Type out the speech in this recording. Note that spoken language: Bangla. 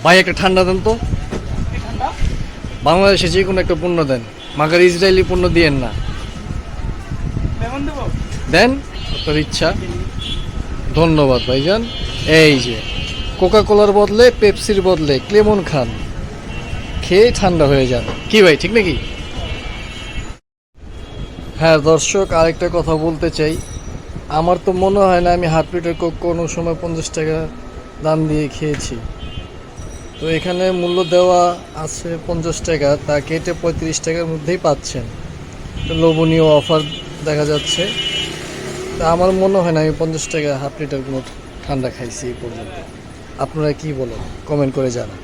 ভাই একটা ঠান্ডা দেন তো। বাংলাদেশে যে কোনো একটা পণ্য দেন, মাগার ইসরায়েলি পণ্য দিয়েন না। দেন, আপনার ইচ্ছা। ধন্যবাদ ভাইজান। এই যে কোকা কোলার বদলে পেপসির বদলে ক্লেমন খান, খেয়ে ঠান্ডা হয়ে যান। কি ভাই, ঠিক নাকি? হ্যাঁ দর্শক, আরেকটা কথা বলতে চাই। আমার তো মনে হয় না আমি হাফ লিটার কোক কোনো সময় 50 টাকা দাম দিয়ে খেয়েছি। তো এখানে মূল্য দেওয়া আছে 50 টাকা, তা কেটে 35 টাকার মধ্যেই পাচ্ছেন। তো লোভনীয় অফার দেখা যাচ্ছে। তা আমার মনে হয় না আমি 50 টাকা হাফ লিটার কোনো ঠান্ডা খাইছি এই পর্যন্ত। আপনারা কি বলেন, কমেন্ট করে জানান।